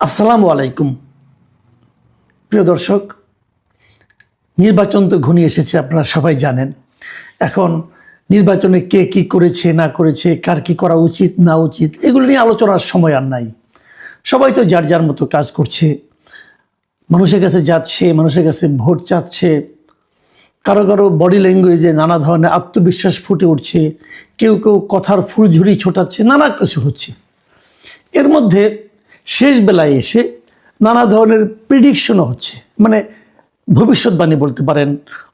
আসসালামু আলাইকুম প্রিয় দর্শক, নির্বাচন তো ঘনিয়ে এসেছে, আপনারা সবাই জানেন। এখন নির্বাচনে কে কি করেছে না করেছে, কার কি করা উচিত না উচিত, এগুলো নিয়ে আলোচনার সময় আর নাই। সবাই তো যার যার মতো কাজ করছে, মানুষের কাছে যাচ্ছে, মানুষের কাছে ভোট চাচ্ছে। কারো কারো বডি ল্যাঙ্গুয়েজে নানা ধরনের আত্মবিশ্বাস ফুটে উঠছে, কেউ কেউ কথার ফুলঝুরি ছোটাচ্ছে, নানা কিছু হচ্ছে। এর মধ্যে শেষ বেলায় এসে নানা ধরনের প্রিডিকশনও হচ্ছে, মানে ভবিষ্যৎবাণী বলতে পারেন,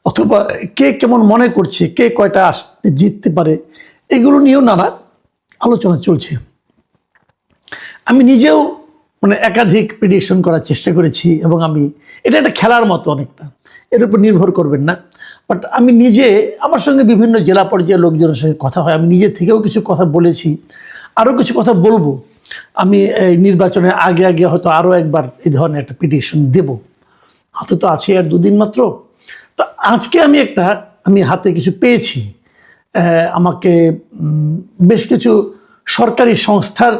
অথবা কে কেমন মনে করছে, কে কয়টা জিততে পারে, এগুলো নিয়েও নানা আলোচনা চলছে। আমি নিজেও একাধিক প্রিডিকশন করার চেষ্টা করেছি, এবং আমি এটা একটা খেলার মতো, অনেকটা এর উপর নির্ভর করবেন না। বাট আমি নিজে, আমার সঙ্গে বিভিন্ন জেলা পর্যায়ের লোকজনের সঙ্গে কথা হয়, আমি নিজে থেকেও কিছু কথা বলেছি, আরও কিছু কথা বলবো। আমি এই নির্বাচনের আগে আগে হয়তো আরও একবার এই ধরনের একটা প্রিডিকশন দেব। হাতে তো আছে আর দুদিন মাত্র। তো আজকে আমি হাতে কিছু পেয়েছি। আমাকে বেশ কিছু সরকারি সংস্থার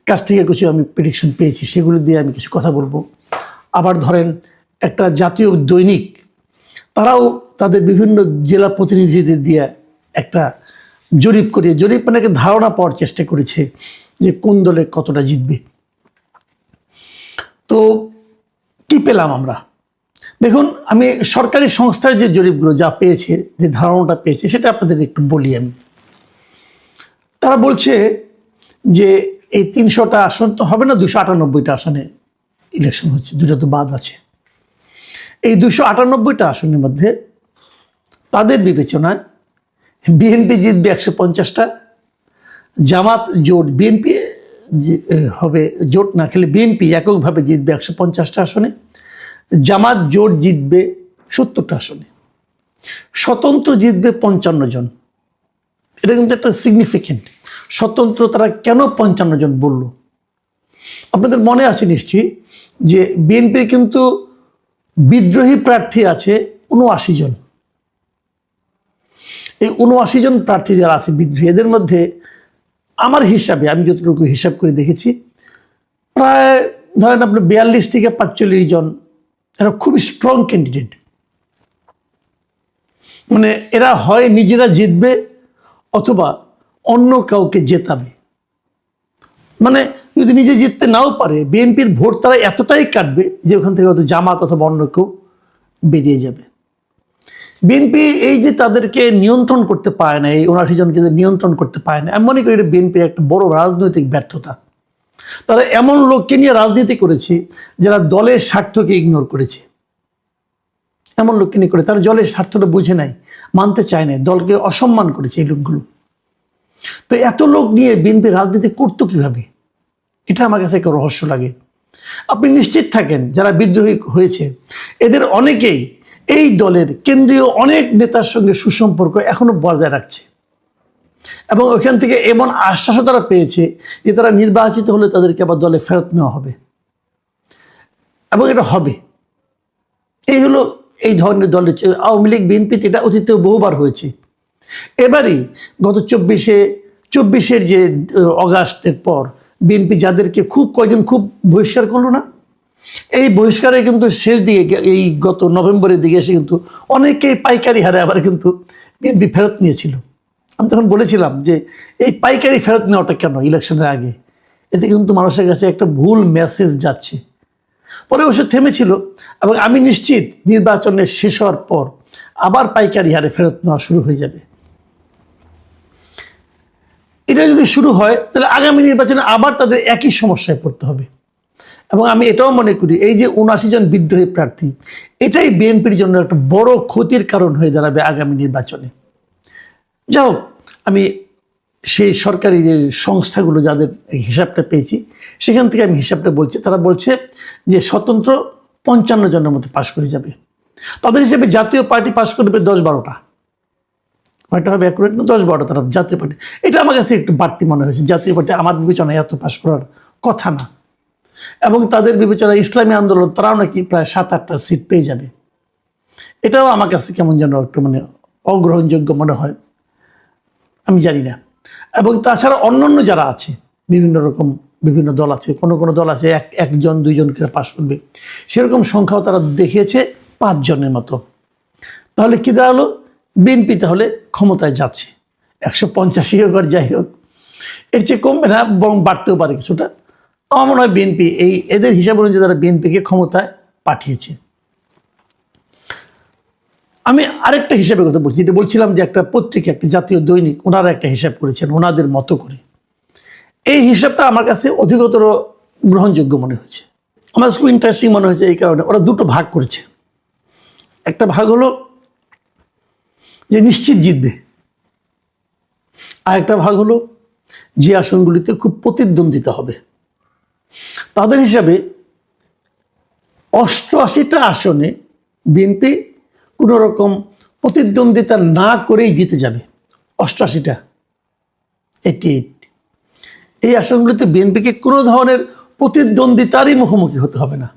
কাছ থেকে কিছু আমি প্রেডিকশন পেয়েছি, সেগুলো দিয়ে আমি কিছু কথা বলবো। আবার ধরেন একটা জাতীয় দৈনিক, তারাও তাদের বিভিন্ন জেলা প্রতিনিধিদের দিয়ে একটা জরিপ করিয়ে, জরিপ মানে একটা ধারণা পাওয়ার চেষ্টা করেছে যে কোন দলে কতটা জিতবে। তো কি পেলাম আমরা? দেখুন, আমি সরকারি সংস্থার যে জরিপগুলো যা পেয়েছে, যে ধারণাটা পেয়েছে, সেটা আপনাদের একটু বলি আমি। তারা বলছে যে এই 300টা আসন তো হবে না, 298টা আসনে ইলেকশন হচ্ছে, দুটো তো বাদ আছে। এই 298টা আসনের মধ্যে তাদের বিবেচনায় বিএনপি জিতবে 150টা, জামাত জোট, বিএনপি হবে জোট না খেলে বিএনপি এককভাবে জিতবে 150টা আসনে, জামাত জোট জিতবে 70টা আসনে, স্বতন্ত্র জিতবে 55 জন। এটা কিন্তু একটা সিগনিফিকেন্ট। স্বতন্ত্র তারা কেন 55 জন বলল? আপনাদের মনে আছে নিশ্চয়ই যে বিএনপির কিন্তু বিদ্রোহী প্রার্থী আছে 79 জন। এই 79 জন প্রার্থী যারা আছে বিদ্রোহী, এদের মধ্যে আমার হিসাবে, আমি যতটুকু হিসাব করে দেখেছি, প্রায় ধরেন আপনার 42 থেকে 45 জন এরা খুবই স্ট্রং ক্যান্ডিডেট। এরা হয় নিজেরা জিতবে অথবা অন্য কাউকে জেতাবে। যদি নিজে জিততে নাও পারে, বিএনপির ভোট তারা এতটাই কাটবে যে ওখান থেকে হয়তো জামাত অথবা অন্য কেউ বেরিয়ে যাবে। বিএনপি এই যে তাদেরকে নিয়ন্ত্রণ করতে পারে না, এই 79 জনকে নিয়ন্ত্রণ করতে পারে না, আমি মনে করি এটা বিএনপির একটা বড় রাজনৈতিক ব্যর্থতা। তারা এমন লোককে নিয়ে রাজনীতি করেছে যারা দলের স্বার্থকে ইগনোর করেছে। এমন লোককে নিয়ে করে তারা দলের স্বার্থটা বুঝে নাই, মানতে চায় না, দলকে অসম্মান করেছে এই লোকগুলো। তো এত লোক নিয়ে বিএনপি রাজনীতি করতো কিভাবে? এটা আমার কাছে একটা রহস্য লাগে। আপনি নিশ্চিত থাকেন যারা বিদ্রোহী হয়েছে এদের অনেকেই এই দলের কেন্দ্রীয় অনেক নেতার সঙ্গে সুসম্পর্ক এখনো বজায় রাখছে, এবং ওইখান থেকে এমন আশ্বাসও তারা পেয়েছে যে তারা নির্বাচিত হলে তাদেরকে আবার দলে ফেরত নেওয়া হবে, এবং এটা হবে। এই হলো এই ধরনের দলের। আওয়ামী লীগ, বিএনপিতে এটা অতীতেও বহুবার হয়েছে। এবারই গত 24-এর যে অগাস্টের পর বিএনপি যাদেরকে কয়েকজন খুব বহিষ্কার করলো না, এই বহিষ্কারে কিন্তু শেষ দিকে, এই গত নভেম্বরের দিকে এসে কিন্তু অনেকেই পাইকারি হারে আবার কিন্তু বিএনপি ফেরত নিয়েছিল। আমি তখন বলেছিলাম যে এই পাইকারি ফেরত নেওয়াটা কেন ইলেকশনের আগে? এতে কিন্তু মানুষের কাছে একটা ভুল মেসেজ যাচ্ছে। পরে অবশ্য থেমেছিল, এবং আমি নিশ্চিত নির্বাচনের শেষ হওয়ার পর আবার পাইকারি হারে ফেরত নেওয়া শুরু হয়ে যাবে। এটা যদি শুরু হয় তাহলে আগামী নির্বাচনে আবার তাদের একই সমস্যায় পড়তে হবে। এবং আমি এটাও মনে করি এই যে 79 জন বিদ্রোহী প্রার্থী, এটাই বিএনপির জন্য একটা বড় ক্ষতির কারণ হয়ে দাঁড়াবে আগামী নির্বাচনে। যাই হোক, আমি সেই সরকারি যে সংস্থাগুলো যাদের হিসাবটা পেয়েছি সেখান থেকে আমি হিসাবটা বলছি। তারা বলছে যে স্বতন্ত্র 55 জনের মতো পাশ করে যাবে। তাদের হিসেবে জাতীয় পার্টি পাশ করবে 10-12টা। কয়টা হবে অ্যাকুরেট না? 10-12টা তারা জাতীয় পার্টি। এটা আমার কাছে একটু বাড়তি মনে হয়েছে। জাতীয় পার্টি আমার বিবেচনায় এত পাশ করার কথা না, এবং তাদের বিবেচনায় ইসলামী আন্দোলন তারাও নাকি প্রায় 7-8টা সিট পেয়ে যাবে। এটাও আমার কাছে কেমন যেন একটু অগ্রহণযোগ্য মনে হয়, আমি জানি না। এবং তাছাড়া অন্যান্য যারা আছে বিভিন্ন রকম বিভিন্ন দল আছে, কোনো কোনো দল আছে একজন দুইজন করে পাশ করবে, সেরকম সংখ্যাও তারা দেখিয়েছে 5 জনের মতো। তাহলে কি দাঁড়ালো, বিএনপি তাহলে ক্ষমতায় যাচ্ছে, 185 হোক আর যাই হোক, এর চেয়ে কমবে না, বরং বাড়তেও পারে কিছুটা। আমার মনে হয় বিএনপি এদের হিসাব অনুযায়ী তারা বিএনপিকে ক্ষমতায় পাঠিয়েছে। আমি আরেকটা হিসাবের কথা বলছি, যেটা বলছিলাম যে একটা পত্রিকা, একটা জাতীয় দৈনিক, ওনারা একটা হিসাব করেছেন ওনাদের মতো করে। এই হিসাবটা আমার কাছে অধিকতর গ্রহণযোগ্য মনে হয়েছে, আমার খুব ইন্টারেস্টিং মনে হয়েছে। এই কারণে ওরা দুটো ভাগ করেছে। একটা ভাগ হলো যে নিশ্চিত জিতবে, আর একটা ভাগ হলো যে আসনগুলিতে খুব প্রতিদ্বন্দ্বিতা হবে। তাদের হিসাবে 88টা আসনে বিএনপি কোনো রকম প্রতিদ্বন্দ্বিতা না করেই জিতে যাবে। 88টা, 88। এই আসনগুলিতে বিএনপিকে কোনো ধরনের প্রতিদ্বন্দ্বিতারই মুখোমুখি হতে হবে না।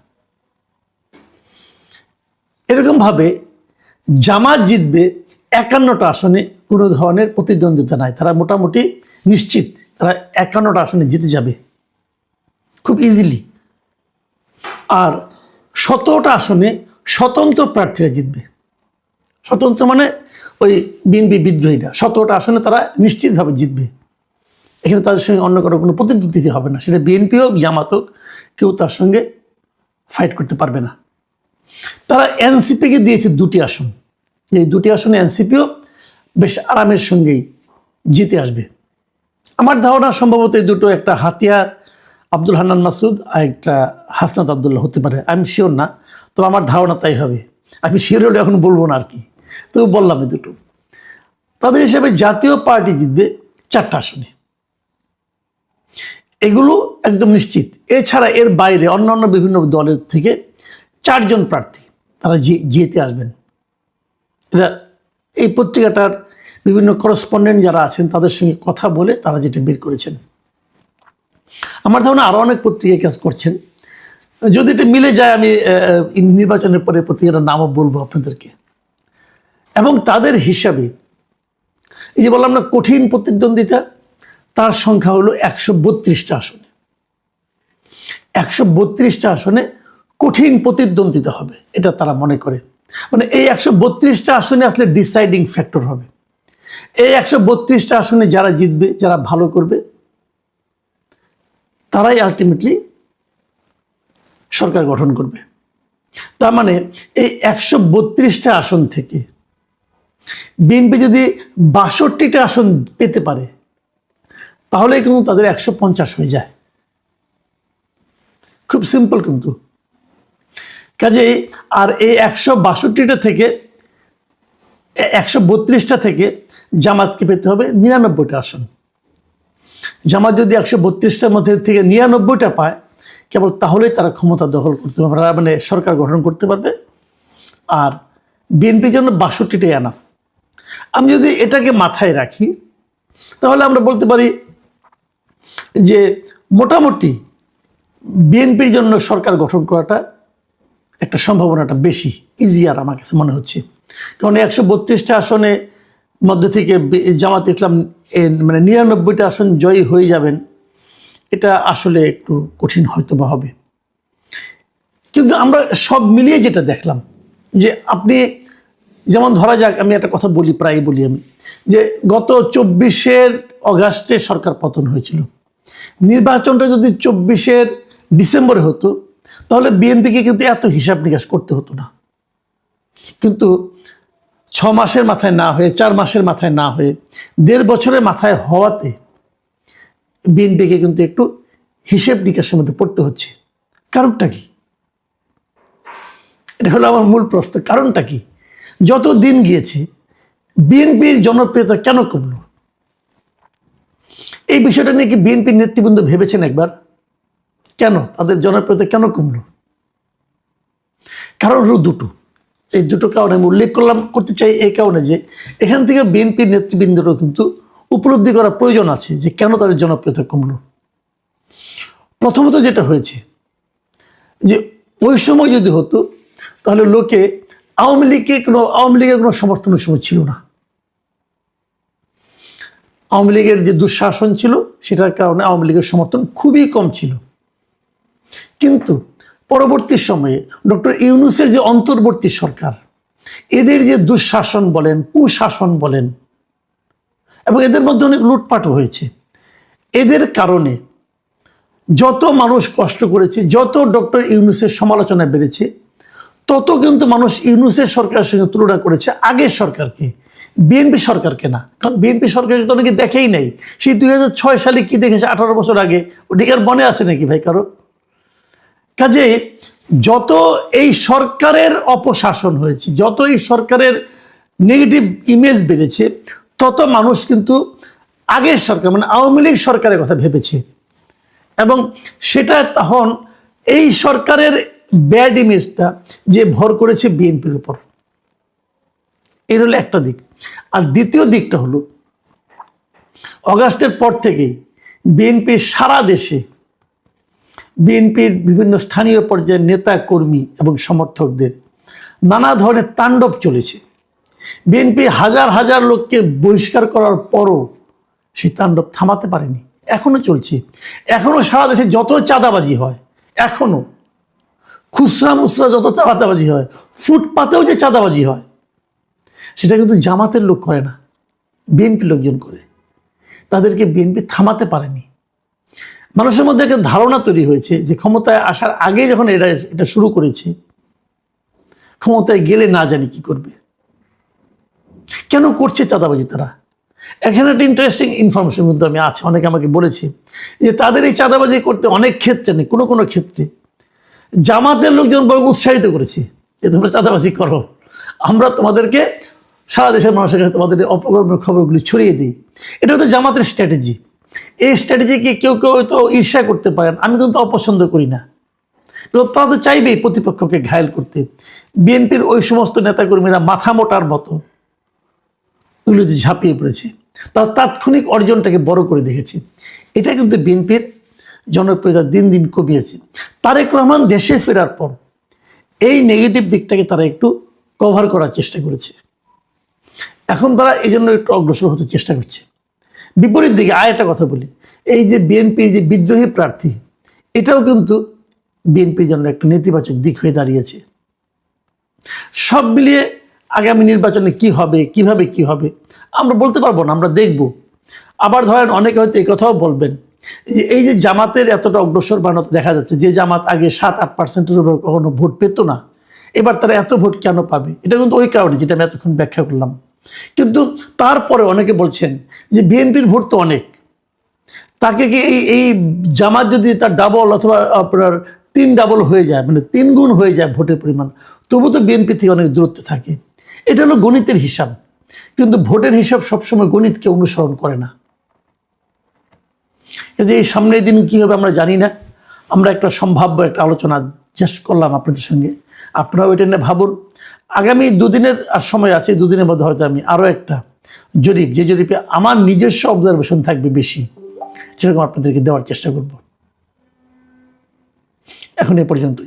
এরকমভাবে জামাত জিতবে 51টা আসনে, কোনো ধরনের প্রতিদ্বন্দ্বিতা নাই, তারা মোটামুটি নিশ্চিত তারা 51টা আসনে জিতে যাবে খুব ইজিলি। আর 17টা আসনে স্বতন্ত্র প্রার্থীরা জিতবে। স্বতন্ত্র মানে ওই বিএনপি বিদ্রোহীরা 17টা আসনে তারা নিশ্চিতভাবে জিতবে। এখানে তাদের সঙ্গে অন্য কোনো প্রতিদ্বন্দ্বিতা হবে না, সেটা বিএনপি হোক জামাত হোক, কেউ তার সঙ্গে ফাইট করতে পারবে না। তারা এনসিপিকে দিয়েছে 2টি আসন, এই 2টি আসনে এনসিপিও বেশ আরামের সঙ্গেই জিতে আসবে। আমার ধারণা সম্ভবত এই দুটো, একটা হাতিয়ার আব্দুল হান্নান মাসুদ আর একটা হাসনাত আবদুল্লাহ হতে পারে, আমি শিওর না, তবে আমার ধারণা তাই হবে। আমি শিওর হলে এখন বলবো না আর কি, তবু বললাম এই দুটো। তাদের হিসাবে জাতীয় পার্টি জিতবে 4টা আসনে, এগুলো একদম নিশ্চিত। এছাড়া এর বাইরে অন্যান্য বিভিন্ন দলের থেকে 4 জন প্রার্থী তারা জিতে আসবেন। এটা এই পত্রিকাটার বিভিন্ন করেসপন্ডেন্ট যারা আছেন তাদের সঙ্গে কথা বলে তারা যেটা বের করেছেন। আমার ধারণা আরও অনেক পত্রিকায় কাজ করছেন, যদি এটা মিলে যায় আমি নির্বাচনের পরে পত্রিকাটার নামও বলবো আপনাদেরকে। এবং তাদের হিসাবে এই যে বললাম না কঠিন প্রতিদ্বন্দ্বিতা, তার সংখ্যা হলো 132টা আসনে। 132টা আসনে কঠিন প্রতিদ্বন্দ্বিতা হবে, এটা তারা মনে করে। মানে এই 132টা আসনে আসলে ডিসাইডিং ফ্যাক্টর হবে। এই 132টা আসনে যারা জিতবে, যারা ভালো করবে, তারাই আলটিমেটলি সরকার গঠন করবে। তার মানে এই 132টা আসন থেকে বিএনপি যদি 62টা আসন পেতে পারে, তাহলে কিন্তু তাদের 150 হয়ে যায়। খুব সিম্পল কিন্তু। কাজেই আর এই 162টা থেকে 132টা থেকে জামাতকে পেতে হবে 99টা আসন। জামাত যদি 132টার মধ্যে থেকে 99টা পায়, কেবল তাহলেই তারা ক্ষমতা দখল করতে পারবে, মানে সরকার গঠন করতে পারবে। আর বিএনপির জন্য 62টাই এনাফ। আমি যদি এটাকে মাথায় রাখি, তাহলে আমরা বলতে পারি যে মোটামুটি বিএনপির জন্য সরকার গঠন করাটা একটা সম্ভাবনাটা বেশি ইজিয়ার আমার কাছে মনে হচ্ছে। কারণ 132টা আসনে মধ্যে থেকে জামাত ইসলাম মানে 99টা আসন জয়ী হয়ে যাবেন, এটা আসলে একটু কঠিন হয়তো বা হবে। কিন্তু আমরা সব মিলিয়ে যেটা দেখলাম, যে আপনি যেমন ধরা যাক, আমি একটা কথা বলি, প্রায়ই বলি আমি, যে গত 24শে অগাস্টে সরকার পতন হয়েছিল। নির্বাচনটা যদি 24শে ডিসেম্বরে হতো, তাহলে বিএনপিকে কিন্তু এত হিসাব নিকাশ করতে হতো না। কিন্তু 6 মাসের মাথায় না হয়ে, 4 মাসের মাথায় না হয়ে, 1.5 বছরের মাথায় হওয়াতে বিএনপিকে কিন্তু একটু হিসেব নিকাশের মধ্যে পড়তে হচ্ছে। কারণটা কি? এটা হলো আমার মূল প্রশ্ন। কারণটা কি? যত দিন গিয়েছে বিএনপির জনপ্রিয়তা কেন কমলো? এই বিষয়টা নিয়ে কি বিএনপির নেতৃবৃন্দ ভেবেছেন একবার? কেন তাদের জনপ্রিয়তা কেন কমলো? কারণ হলো দুটো। এই দুটো কারণে আমি উল্লেখ করতে চাই এই কারণে যে এখান থেকে বিএনপির নেতৃবৃন্দেরও কিন্তু উপলব্ধি করা প্রয়োজন আছে যে কেন তাদের জনপ্রিয়তা কমলো। প্রথমত যেটা হয়েছে যে ওই সময় যদি হতো, তাহলে লোকে আওয়ামী লীগের কোনো সমর্থনের সময় ছিল না। আওয়ামী লীগের যে দুঃশাসন ছিল সেটার কারণে আওয়ামী লীগের সমর্থন খুবই কম ছিল। কিন্তু পরবর্তী সময়ে ডক্টর ইউনূসের যে অন্তর্বর্তী সরকার, এদের যে দুঃশাসন বলেন, কুশাসন বলেন, এবং এদের মধ্যে অনেক লুটপাটও হয়েছে, এদের কারণে যত মানুষ কষ্ট করেছে, যত ডক্টর ইউনূসের সমালোচনা বেড়েছে, তত কিন্তু মানুষ ইউনূসের সরকারের সঙ্গে তুলনা করেছে আগের সরকারকে, বিএনপি সরকারকে না। কারণ বিএনপি সরকারকে তো অনেকে দেখেই নাই। সেই 2006 সালে কি দেখেছে 18 বছর আগে, ওটিকে আর মনে আছে নাকি ভাই কারো? কাজে যত এই সরকারের অপশাসন হয়েছে, যত এই সরকারের নেগেটিভ ইমেজ বেড়েছে, তত মানুষ কিন্তু আগের সরকার মানে আওয়ামী লীগ সরকারের কথা ভেবেছে, এবং সেটা তখন এই সরকারের ব্যাড ইমেজটা যে ভর করেছে বিএনপির উপর। এর হলো একটা দিক। আর দ্বিতীয় দিকটা হলো অগাস্টের পর থেকেই বিএনপির সারা দেশে, বিএনপির বিভিন্ন স্থানীয় পর্যায়ের নেতা কর্মী এবং সমর্থকদের নানা ধরনের তাণ্ডব চলেছে। বিএনপি হাজার হাজার লোককে বহিষ্কার করার পরও সেই তাণ্ডব থামাতে পারেনি, এখনও চলছে। এখনও সারা দেশে যত চাঁদাবাজি হয়, এখনও খুচরা মুচরা যত চাঁদাবাজি হয়, ফুটপাতেও যে চাঁদাবাজি হয়, সেটা কিন্তু জামাতের লোক করে না, বিএনপি লোকজন করে। তাদেরকে বিএনপি থামাতে পারেনি। মানুষের মধ্যে একটা ধারণা তৈরি হয়েছে যে ক্ষমতায় আসার আগে যখন এটা শুরু করেছে, ক্ষমতায় গেলে না জানি কি করবে। কেন করছে চাঁদাবাজি তারা? এখানে একটা ইন্টারেস্টিং ইনফরমেশন কিন্তু আমি আছে, অনেকে আমাকে বলেছে যে তাদের এই চাঁদাবাজি করতে অনেক ক্ষেত্রে নেই, কোনো কোনো ক্ষেত্রে জামাতের লোকজন বড় উৎসাহিত করেছে যে তোমরা চাঁদাবাজি করো, আমরা তোমাদেরকে সারা দেশের মানুষের কাছে তোমাদের অপকর্মের খবরগুলি ছড়িয়ে দিই। এটা হচ্ছে জামাতের স্ট্র্যাটেজি। এই স্ট্র্যাটেজিকে কেউ কেউ হয়তো ঈর্ষা করতে পারেন, আমি কিন্তু অপছন্দ করি না। তারা তো চাইবেই প্রতিপক্ষকে ঘায়েল করতে। বিএনপির ওই সমস্ত নেতাকর্মীরা মাথা মোটার মতো ওইগুলোতে ঝাঁপিয়ে পড়েছে, তার তাৎক্ষণিক অর্জনটাকে বড় করে দেখেছে। এটা কিন্তু বিএনপির জনপ্রিয়তা দিন দিন কমিয়েছে। তারেক রহমান দেশে ফেরার পর এই নেগেটিভ দিকটাকে তারা একটু কভার করার চেষ্টা করেছে। এখন তারা এই জন্য একটু অগ্রসর হতে চেষ্টা করছে। বিপরীত দিকে একটা কথা বলি, এই যে বিএনপির যে বিদ্রোহী প্রার্থী, এটাও কিন্তু বিএনপির জন্য একটা নেতিবাচক দিক হয়ে দাঁড়িয়েছে। সব মিলিয়ে আগামী নির্বাচনে কি হবে, কিভাবে কি হবে আমরা বলতে পারবো না, আমরা দেখব। আবার ধরেন অনেকে হয়তো এই কথাও বলবেন যে এই যে জামাতের এতটা অগ্রসর বানাতে দেখা যাচ্ছে, যে জামাত আগে 7-8%-এর উপর কখনো ভোট পেত না, এবার তারা এত ভোট কেন পাবে? এটা কিন্তু ওই কারণে যেটা আমি এতক্ষণ ব্যাখ্যা করলাম। কিন্তু তারপরে অনেকে বলছেন যে বিএনপির ভোট তো অনেক, তাকে কি এই জামাত যদি তার ডাবল অথবা আপনার 3 ডাবল হয়ে যায়, মানে 3 গুণ হয়ে যায় ভোটের পরিমাণ, তবু তো বিএনপি থেকে অনেক দূরত্বে থাকে। এটা হলো গণিতের হিসাব, কিন্তু ভোটের হিসাব সবসময় গণিতকে অনুসরণ করে না। এই সামনের দিন কী হবে আমরা জানি না। আমরা একটা সম্ভাব্য একটা আলোচনা জাস্ট করলাম আপনাদের সঙ্গে, আপনারাও এটা নিয়ে ভাবুন। আগামী 2 দিনের আর সময় আছে, 2 দিনের মধ্যে হয়তো আমি আরও একটা জরিপ, যে জরিপে আমার নিজস্ব অবজারভেশন থাকবে বেশি, সেরকম আপনাদেরকে দেওয়ার চেষ্টা করব। এখন এ পর্যন্তই।